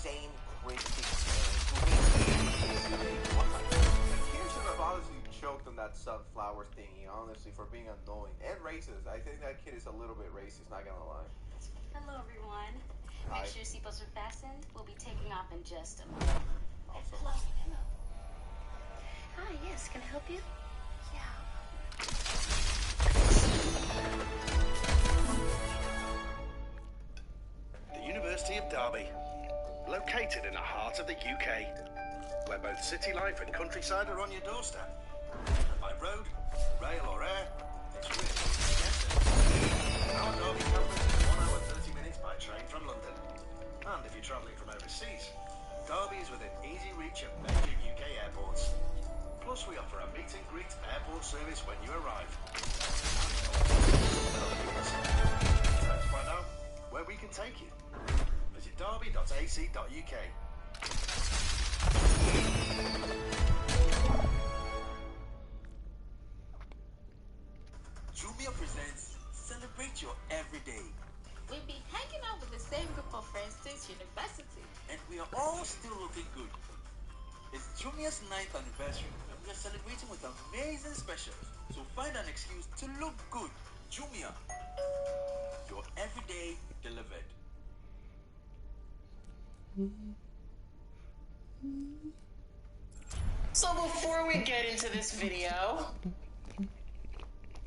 same crazy experience. He should have honestly choked on that sunflower thingy, honestly, for being annoying. And racist. I think that kid is a little bit racist, not gonna lie. Hello, everyone. Hi. Make sure your seatbelts are fastened. We'll be taking off in just a moment. Also. Hello. Hi, yes, can I help you? Yeah. The University of Derby, located in the heart of the UK, where both city life and countryside are on your doorstep. And by road, rail or air, it's really easy to get to. Our Derby campus is 1 hour 30 minutes by train from London. And if you're travelling from overseas, Derby is within easy reach of major UK airports. Plus we offer a meet and greet airport service when you arrive. Time to find out where we can take you. Visit derby.ac.uk. Jumia presents Celebrate Your Everyday. We'll be hanging out with the same group of friends since university. And we are all still looking good. It's Jumia's 9th anniversary and we are celebrating with amazing specials. So find an excuse to look good. Jumia. Your everyday delivered. So before we get into this video,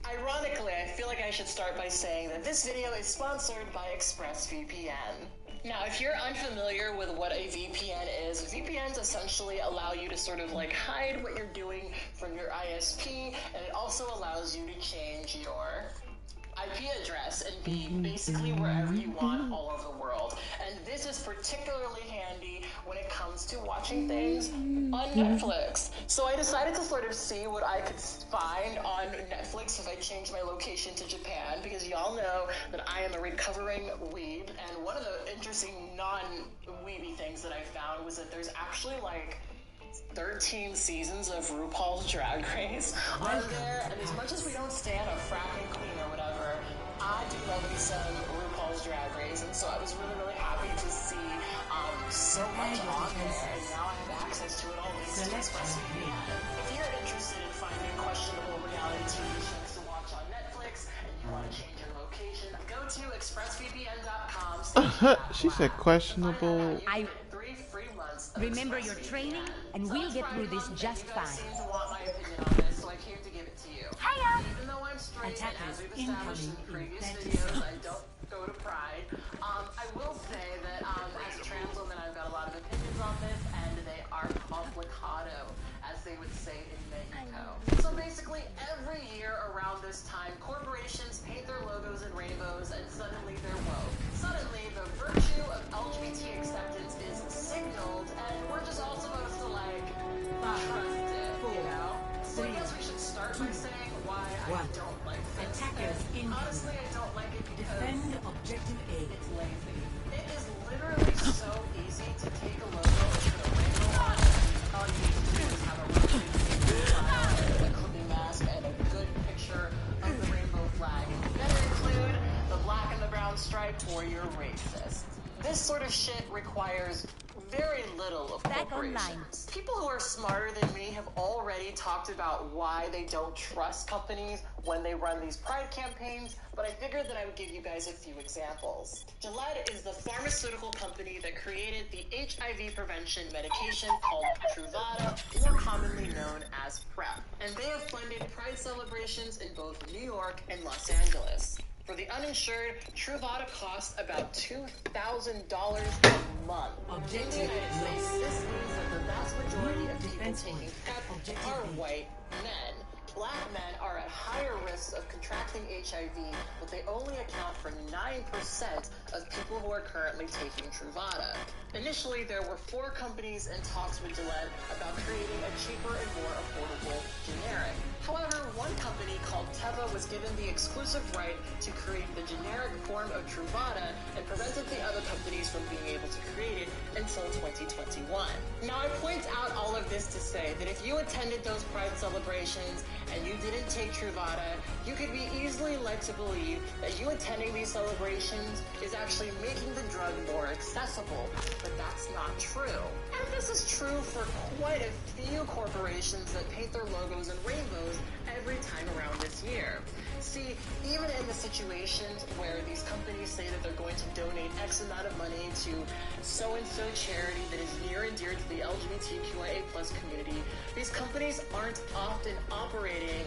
ironically, I feel like I should start by saying that this video is sponsored by ExpressVPN. Now, if you're unfamiliar with what a VPN is, VPNs essentially allow you to sort of like hide what you're doing from your ISP, and it also allows you to change your IP address and be basically wherever you want all over the world. And this is particularly handy when it comes to watching things on Netflix. So I decided to sort of see what I could find on Netflix if I changed my location to Japan, because y'all know that I am a recovering weeb, and one of the interesting non-weeby things that I found was that there's actually like 13 seasons of RuPaul's Drag Race on there, and as much as we don't stand a fracking queen or whatever, I do love me some RuPaul's Drag Race, and so I was really, really happy to see so much on there, and now I have access to it all thanks to ExpressVPN. If you're interested in finding questionable reality TV shows to watch on Netflix, and you want to change your location, go to expressvpn.com. She said questionable. Remember your training, and we'll get through this just fine. Hiya! Even though I'm straight, and as we've established in previous videos, I don't go to Pride. I will say that as a trans woman, I've got a lot of opinions on this, and they are complicado, as they would say in Mexico. So basically, every year around this time, corporations paint their logos in rainbows, and suddenly they're woke. Suddenly, the virtue of LGBT acceptance is signaled, and we're just all supposed to, like, trust it, you know? So I guess we should start by saying why I don't like this. And honestly, I don't like it because objective A. it's lazy. It is literally so easy to take a logo and put a rainbow on it. All you need to do is have a really big sign, a clipping mask, and a good picture of the rainbow flag. Better include the black and the brown stripe, or you're racist. This sort of shit requires very little of corporations. People who are smarter than me have already talked about why they don't trust companies when they run these pride campaigns, but I figured that I would give you guys a few examples. Gillette is the pharmaceutical company that created the HIV prevention medication called Truvada, more commonly known as PrEP, and they have funded pride celebrations in both New York and Los Angeles. For the uninsured, Truvada costs about $2,000 a month. In the United States, this means that the vast majority of people taking PrEP are white men. Black men are at higher risks of contracting HIV, but they only account for 9% of people who are currently taking Truvada. Initially, there were 4 companies in talks with Gillette about creating a cheaper and more affordable generic. However, one company called Teva was given the exclusive right to create the generic form of Truvada and prevented the other companies from being able to create it until 2021. Now, I point out all of this to say that if you attended those Pride celebrations and you didn't take Truvada, you could be easily led to believe that you attending these celebrations is actually making the drug more accessible, but that's not true. And this is true for quite a few corporations that paint their logos in rainbows every time around this year. See, even in the situations where these companies say that they're going to donate X amount of money to so-and-so charity that is near and dear to the LGBTQIA+ community, these companies aren't often operating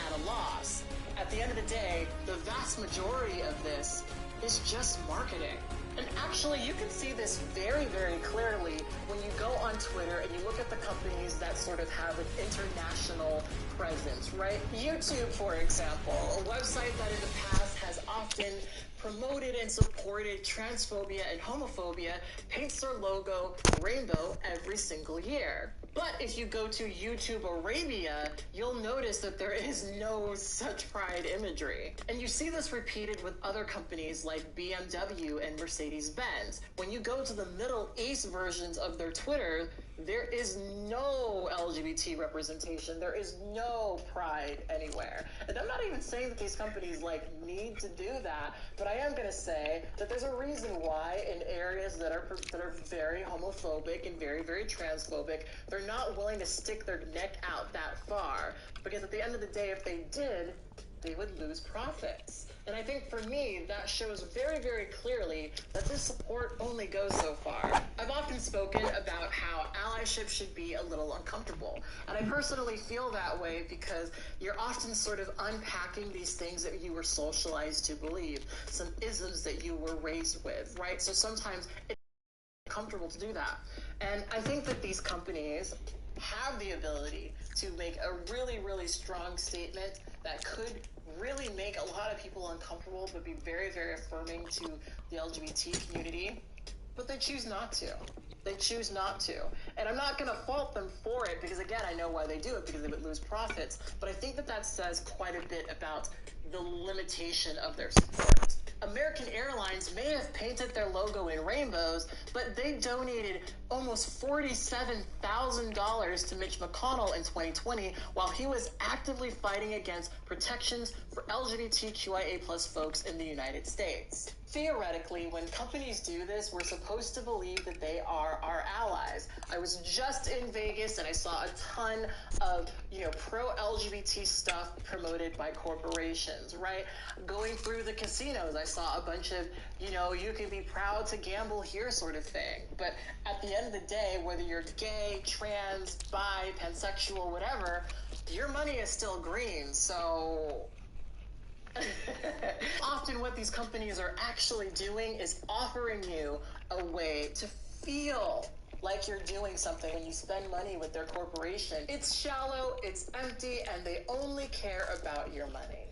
at a loss. At the end of the day, the vast majority of this is just marketing. And actually, you can see this very, very clearly when you go on Twitter and you look at the companies that sort of have an international presence, right? YouTube, for example, a website that in the past has often promoted and supported transphobia and homophobia, paints their logo rainbow every single year. But if you go to YouTube Arabia, you'll notice that there is no such pride imagery. And you see this repeated with other companies like BMW and Mercedes-Benz. When you go to the Middle East versions of their Twitter, there is no LGBT representation. There is no pride anywhere. And I'm not even saying that these companies need to do that, but I am going to say that there's a reason why in areas that are very homophobic and very, very transphobic, they're not willing to stick their neck out that far. Because at the end of the day, if they did, they would lose profits. And I think for me, that shows very, very clearly that this support only goes so far. I've often spoken about how allyship should be a little uncomfortable. And I personally feel that way because you're often sort of unpacking these things that you were socialized to believe, some isms that you were raised with, right? So sometimes it's comfortable to do that. And I think that these companies have the ability to make a really, really strong statement that could really make a lot of people uncomfortable, but be very, very affirming to the LGBT community. But they choose not to. They choose not to. And I'm not going to fault them for it because, again, I know why they do it, because they would lose profits. But I think that that says quite a bit about the limitation of their support. American Airlines may have painted their logo in rainbows, but they donated almost $47,000 to Mitch McConnell in 2020 while he was actively fighting against protections for LGBTQIA+ folks in the United States. Theoretically, when companies do this, we're supposed to believe that they are our allies. I was just in Vegas and I saw a ton of, pro-LGBT stuff promoted by corporations, right? Going through the casinos, I saw a bunch of, you can be proud to gamble here sort of thing. But at the end of the day, whether you're gay, trans, bi, pansexual, whatever, your money is still green, so... Often what these companies are actually doing is offering you a way to feel like you're doing something when you spend money with their corporation. It's shallow, it's empty, and they only care about your money.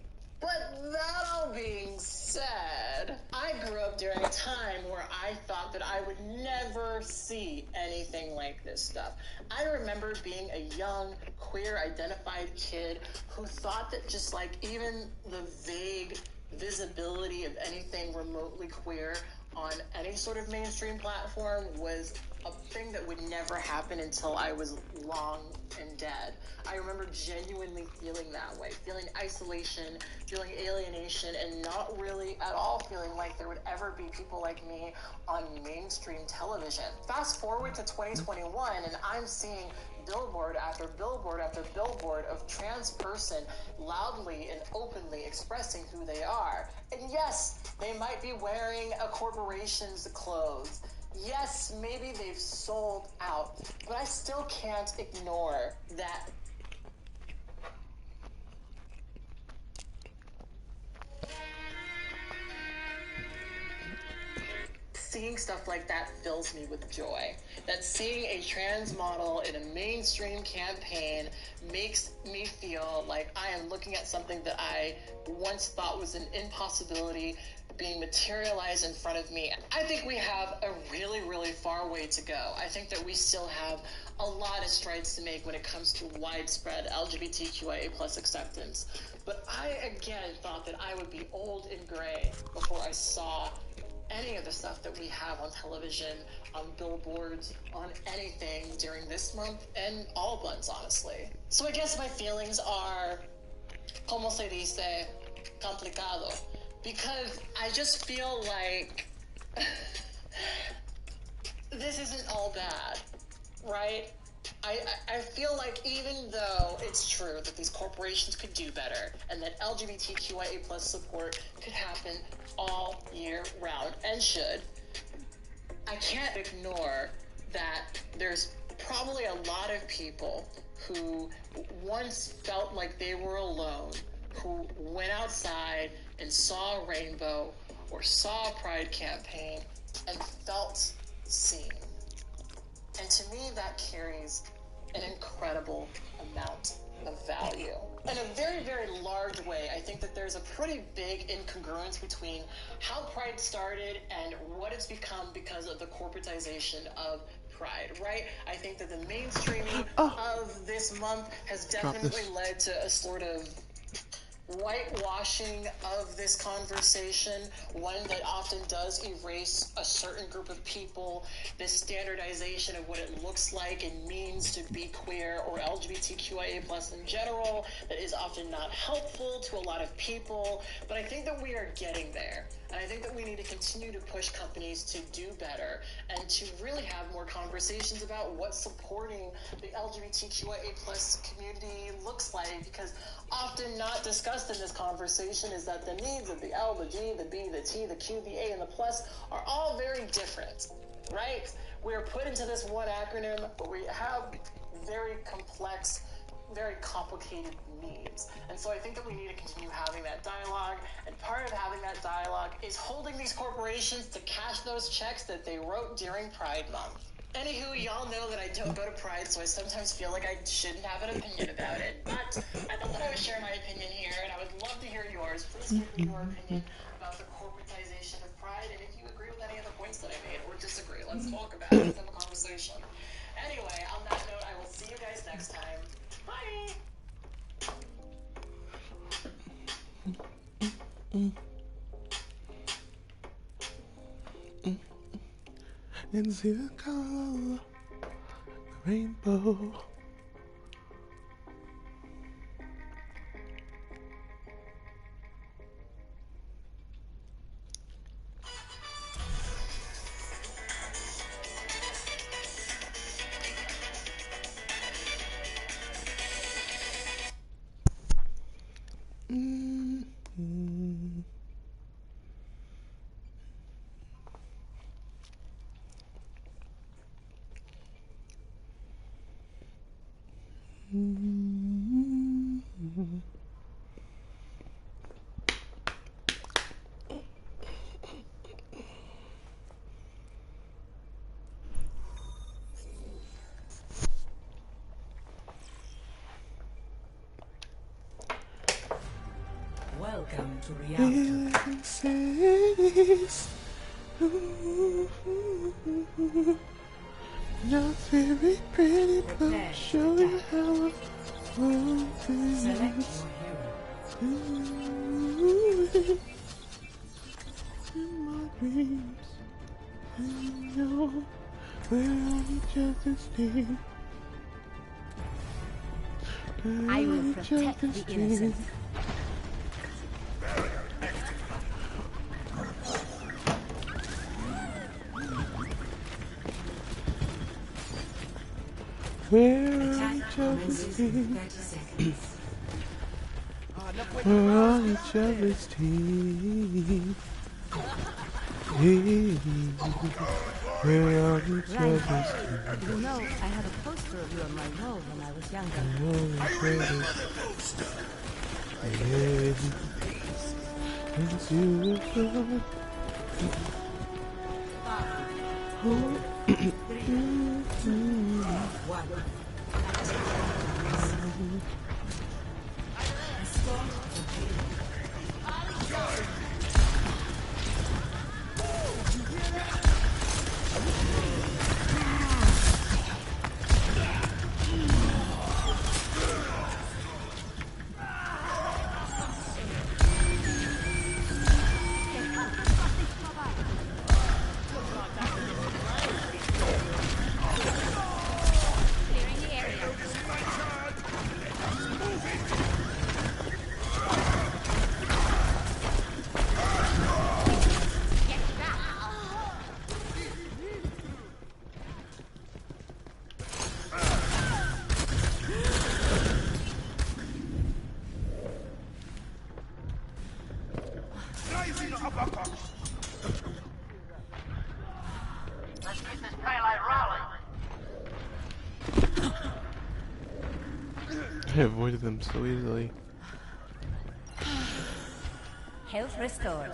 But that all being said, I grew up during a time where I thought that I would never see anything like this stuff. I remember being a young, queer-identified kid who thought that just even the vague visibility of anything remotely queer on any sort of mainstream platform was a thing that would never happen until I was long and dead. I remember genuinely feeling that way, feeling isolation, feeling alienation, and not really at all feeling like there would ever be people like me on mainstream television. Fast forward to 2021, and I'm seeing billboard after billboard after billboard of trans person loudly and openly expressing who they are. And yes, they might be wearing a corporation's clothes. Yes, maybe they've sold out, but I still can't ignore that. Seeing stuff like that fills me with joy. That seeing a trans model in a mainstream campaign makes me feel like I am looking at something that I once thought was an impossibility being materialized in front of me. I think we have a really, really far way to go. I think that we still have a lot of strides to make when it comes to widespread LGBTQIA+ acceptance. But I, again, thought that I would be old and gray before I saw any of the stuff that we have on television, on billboards, on anything during this month and all months, honestly. So I guess my feelings are, como se dice, complicado, because I just feel like this isn't all bad, right? I feel like even though it's true that these corporations could do better and that LGBTQIA plus support could happen all year round and should, I can't ignore that there's probably a lot of people who once felt like they were alone, who went outside and saw a rainbow or saw a pride campaign and felt seen. And to me, that carries an incredible amount of value. In a very, very large way, I think that there's a pretty big incongruence between how Pride started and what it's become because of the corporatization of Pride, right? I think that the mainstreaming of this month has definitely led to a sort of whitewashing of this conversation, one that often does erase a certain group of people, this standardization of what it looks like and means to be queer or LGBTQIA plus in general, that is often not helpful to a lot of people. But I think that we are getting there. And I think that we need to continue to push companies to do better and to really have more conversations about what supporting the LGBTQIA plus community looks like, because often not discussed in this conversation is that the needs of the L, the G, the B, the T, the Q, the A, and the plus are all very different, right? We are put into this one acronym, but we have very complex, very complicated needs. And so I think that we need to continue having that dialogue, and part of having that dialogue is holding these corporations to cash those checks that they wrote during Pride Month. Anywho, y'all know that I don't go to Pride, so I sometimes feel like I shouldn't have an opinion about it. But I thought that I would share my opinion here, and I would love to hear yours. Please give me your opinion about the corporatization of Pride, and if you agree with any of the points that I made, or disagree, let's talk about it. Let's have a conversation. Anyway, on that note, I will see you guys next time. Bye! And see the color, the rainbow. Welcome to reality. Not very pretty, but show you how I want to. Select your hero. In my dreams, I know we're on each other's team. I will protect the innocent. We're on each other's team. We're on each other's team. Hey, we're on each other's team. You know, I had a poster of you on my wall when I was younger. It's you. I avoided them so easily. Health restored.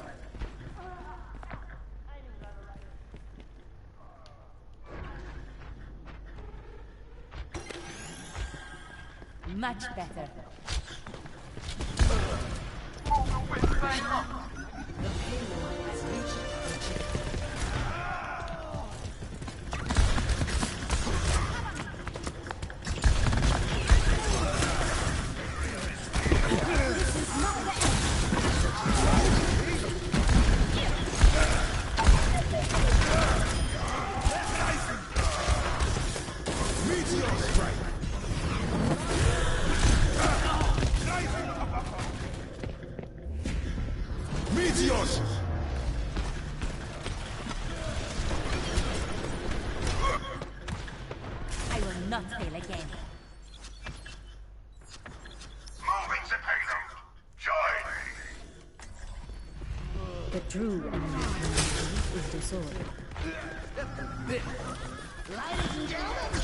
Much better. I will not fail again. Moving the payload. Join me. The true enemy is the sword. Ladies and gentlemen,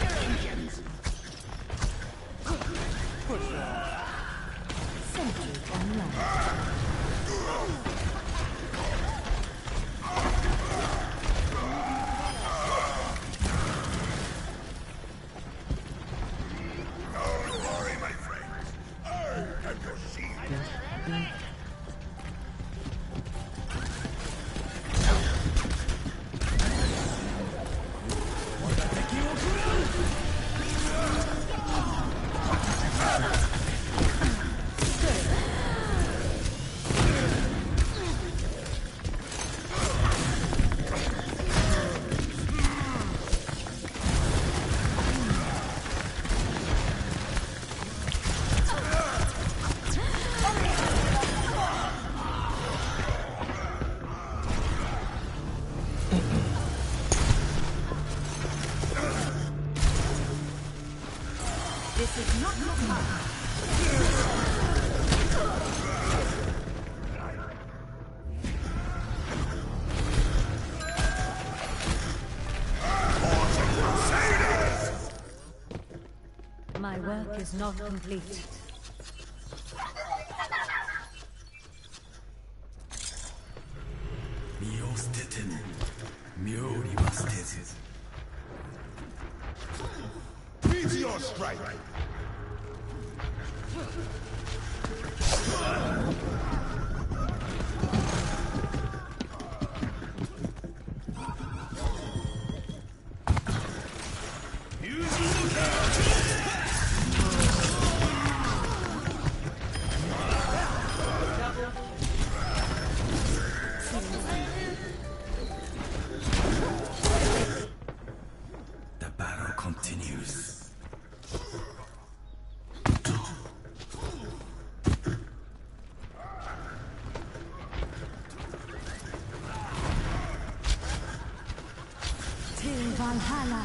your engines. Sentry online. Don't worry, my friends. I have your shield. This is not your time. My work is not complete. Meteor strike. The battle continues. Till Valhalla.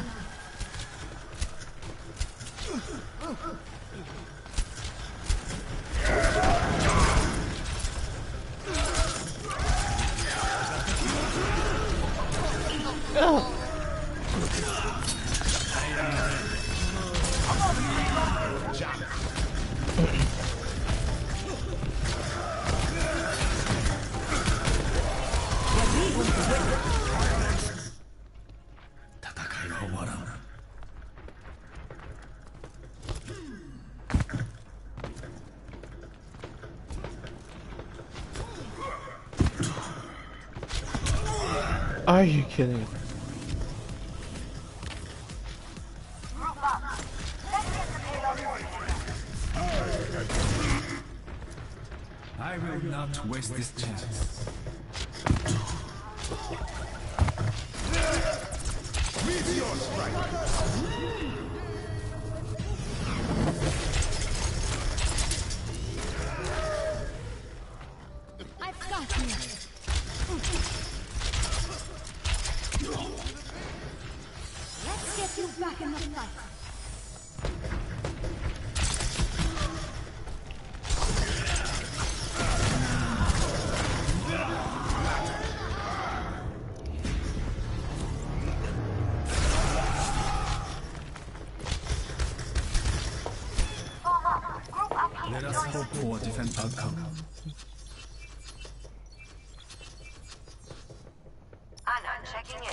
Are you kidding? I will not waste this chance. Meteor strike. I've got you. Let's get you back in the fight. I'll come. Anon checking in.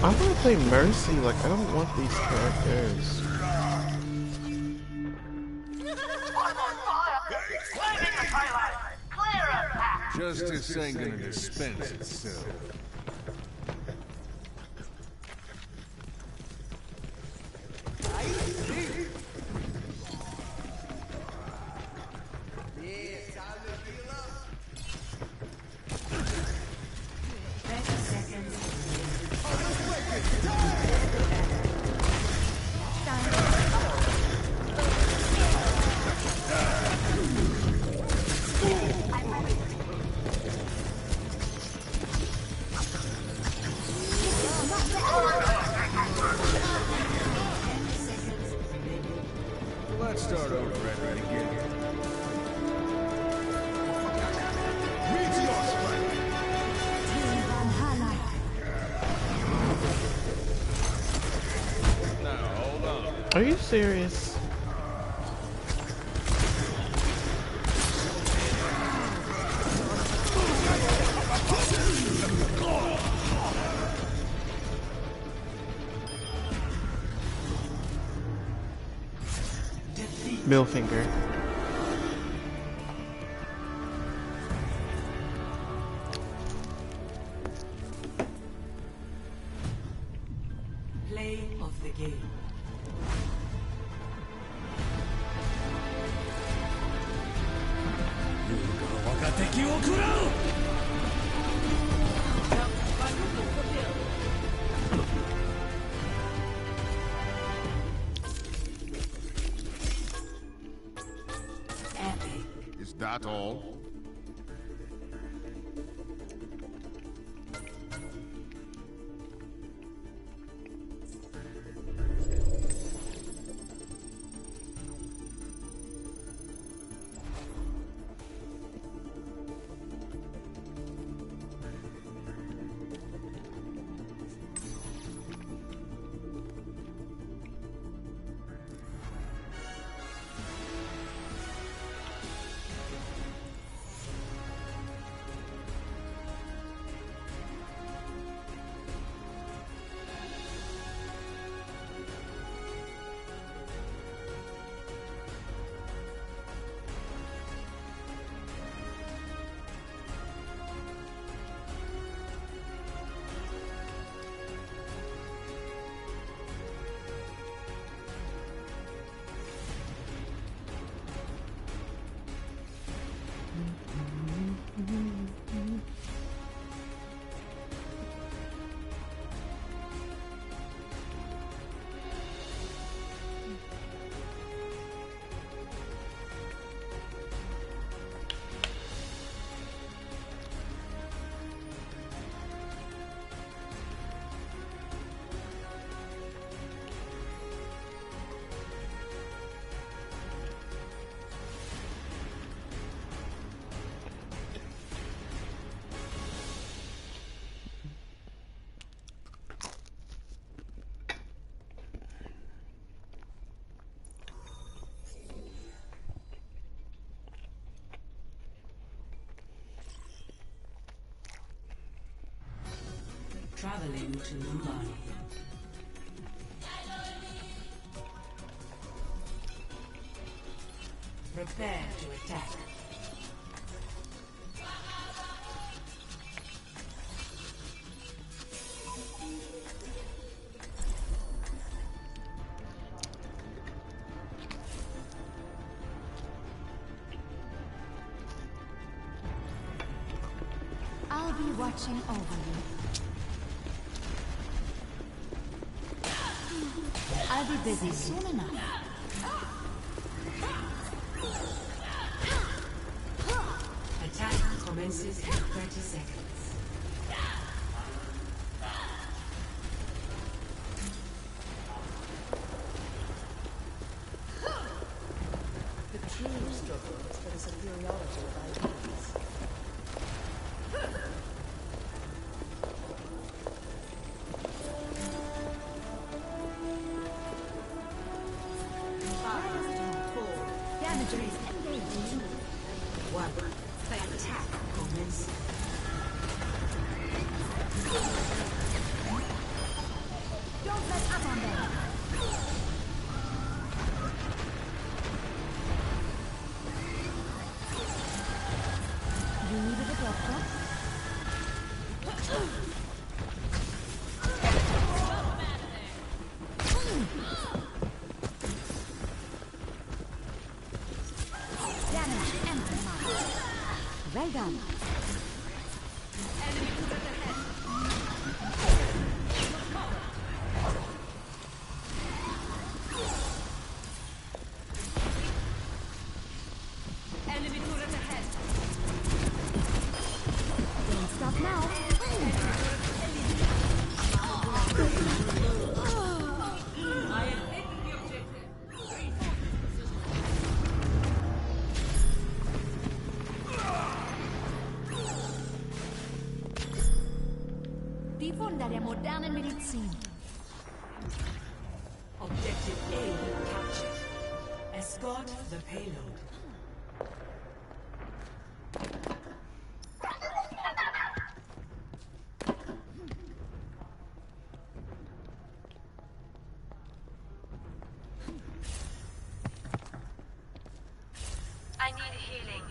I want to play Mercy. Like, I don't want these characters. Justice ain't gonna dispense itself. Let's start over at the beginning. Meteor strike! Now, hold on. Are you serious? Millfinger. Play of the game. Is that all? Traveling to Lumbani. Prepare to attack. be watching over you. I'll be busy soon enough. Attack commences in 30 seconds. The true struggle is for the superiority of ideas. Damages engaged. One. The attack commences. Don't let up on them. You needed a doctor? Damage and well done. Don't stop now. Die Wunder der modernen Medizin. Objective A captured. Escort the payload. I need healing.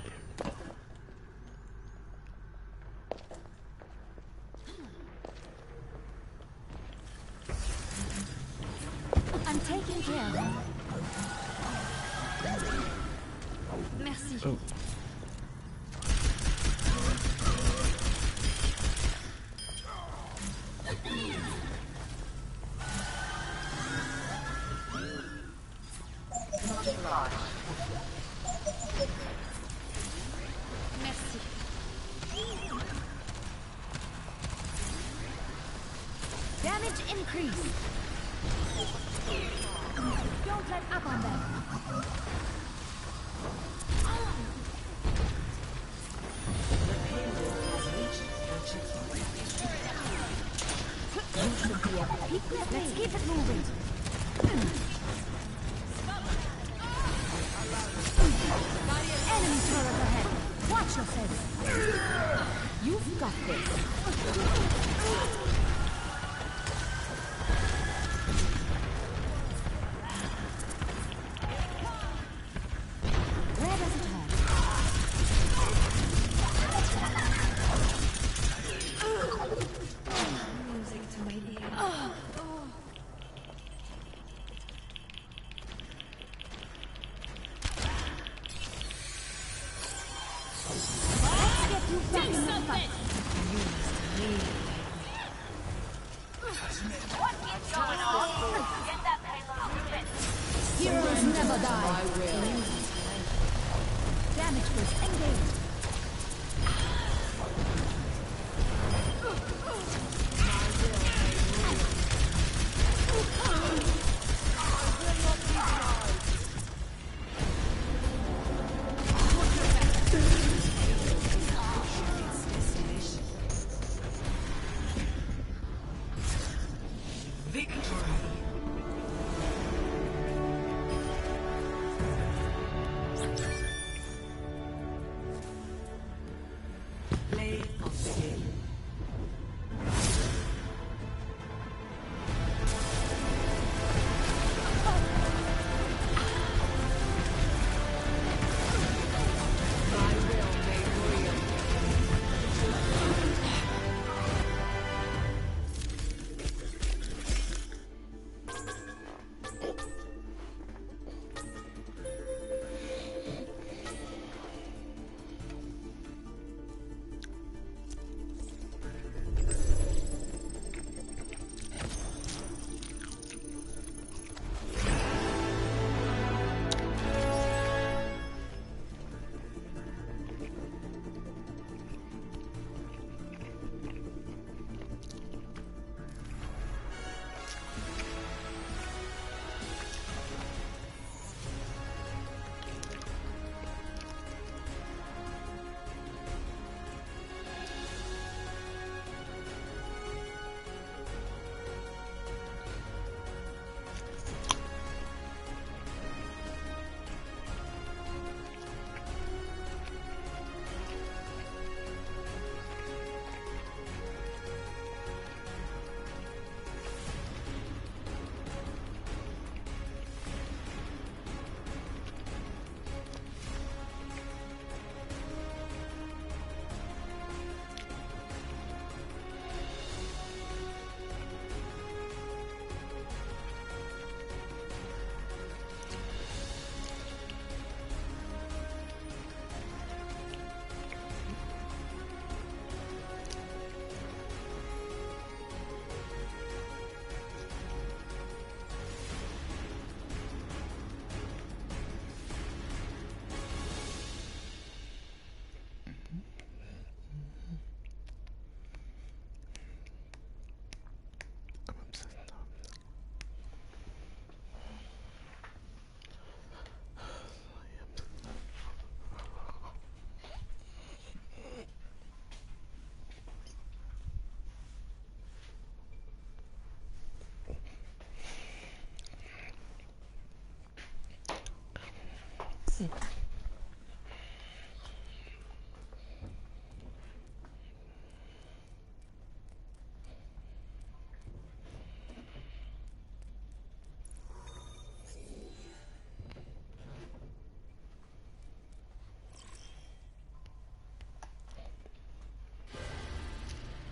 I'm taking care. Merci. Oh. Merci. Damage increase. Don't let up on them. The payload has reached your checkpoint. You should be at peak. Let's keep it moving. Enemy turret ahead. Watch yourself. You've got this. Where does it hurt? Music to my ears. Let's get you back in the fight. What is going on? Get that payload moving. Heroes never die. Damage boost engaged. Play of skill.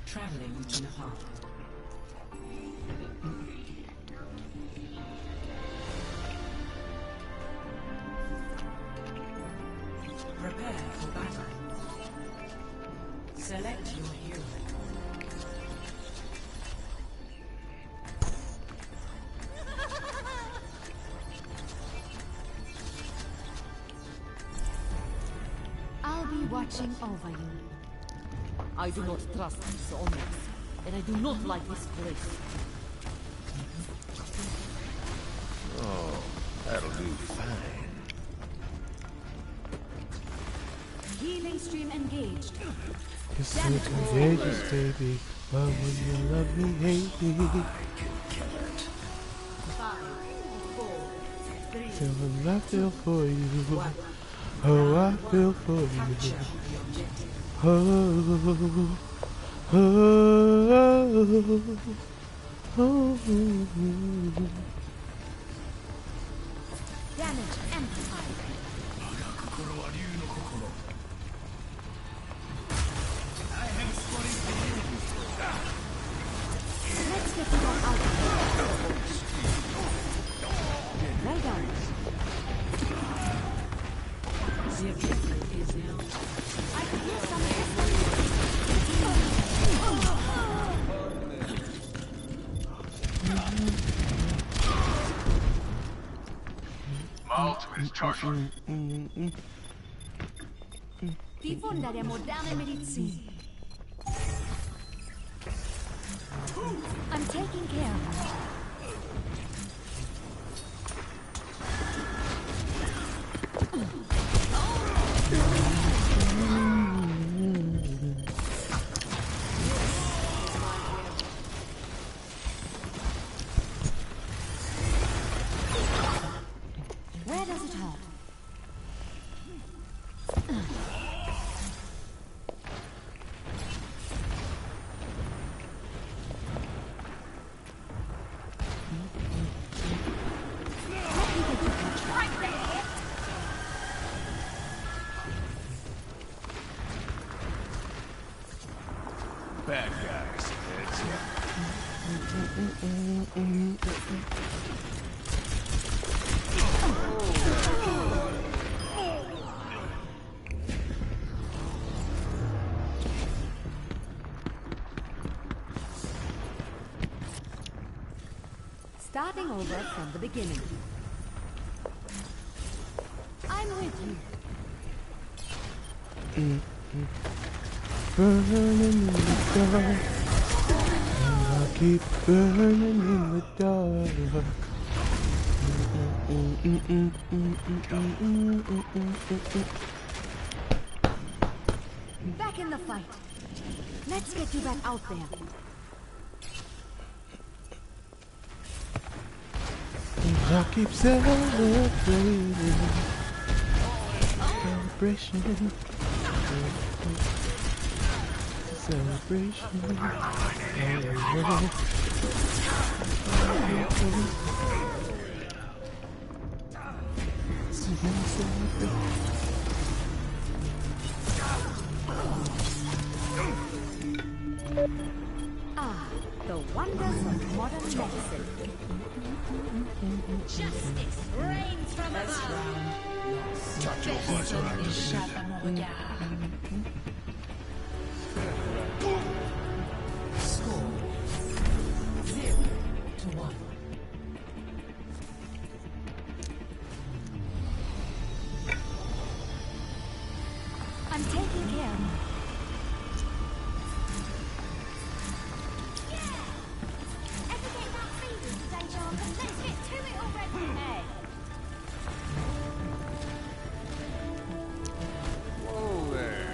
Traveling to Nepal. Prepare for battle. Select your hero. I'll be watching over you. I do not trust these omens, and I do not like this place. Oh, that'll do fine. Healing stream engaged. It's so contagious, baby. Why would you love me, hate me? 5, 4, 3. Till I feel for you. Oh, I feel for you. Oh, oh, oh. Damage amplified. Let's get you all out of here. Well done. The objective is now. I can hear some My ultimate is charging. Diffondere moderne medicine. I'm taking care of her. Where does it hurt? Bad guys, heads Starting over from the beginning. I'm with you. Burning in the dark. I keep burning in the dark. Back in the fight. Let's get you back out there. I keep celebrating. Celebration. Celebration. Ah, the wonders of modern medicine. Justice reigns from above. Touch your voice or I'm defeated. Score 0-1. I'm taking care of you. Whoa there.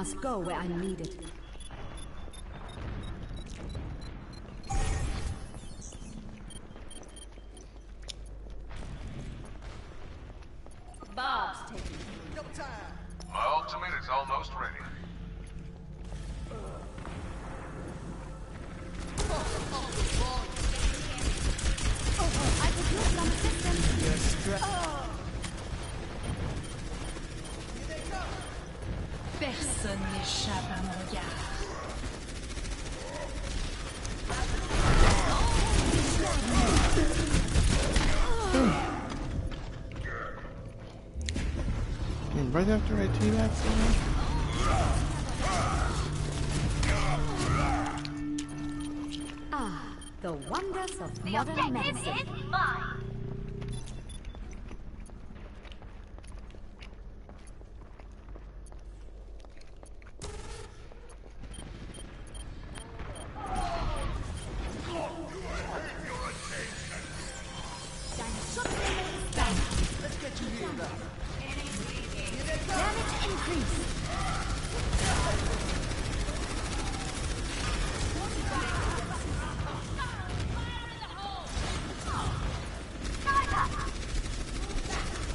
must go where I'm needed. Bob's taking no time. My ultimate is almost ready. I could use some assistance. Yes, Personne n'échappe à mon regard. And right after I do that, The wonders of modern medicine. Let's get you healed up. Damage increase.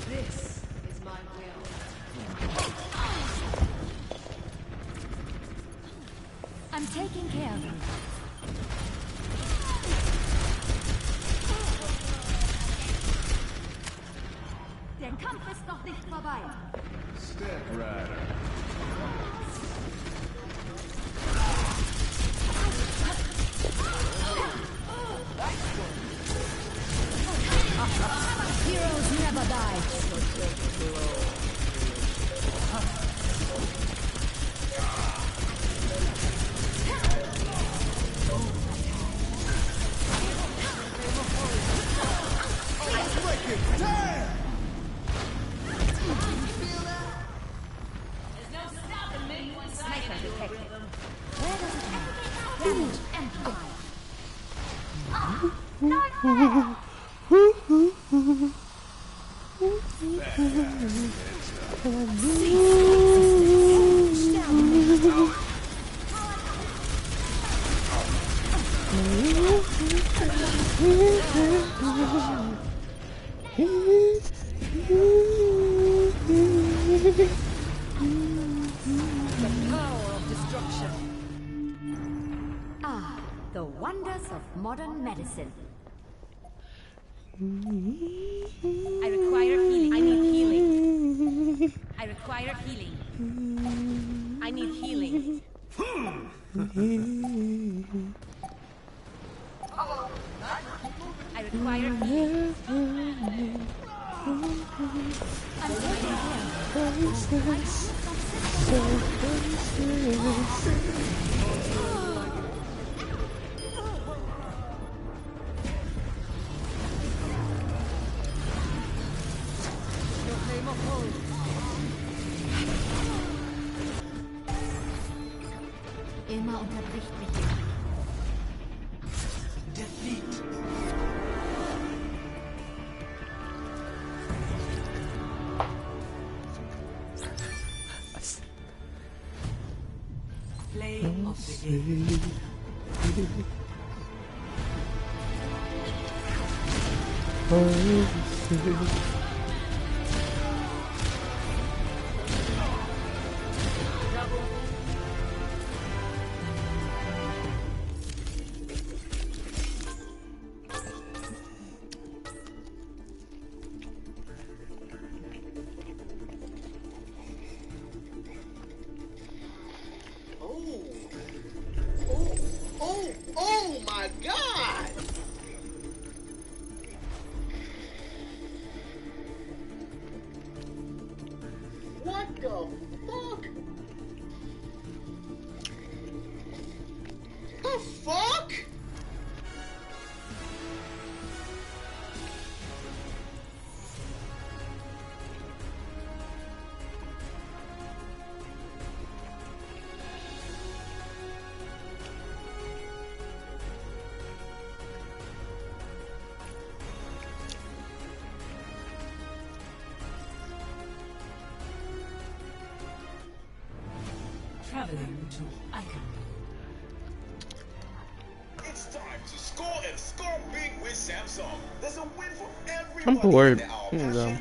This is my will. I'm taking care of you. Der Kampf ist noch nicht vorbei. Step Rider. Heroes never die. Sniper detected. Where does it end? Damage The power of destruction. The wonders of modern medicine. I require healing. I need healing. I require healing. I need healing. I require healing. I'm taking care. Immer unterbricht mich jemand. Defeat. Play of the game. Oh my God! Traveling to Icon. It's time to score and score big with Samsung. There's a win for every I'm bored. Here you go.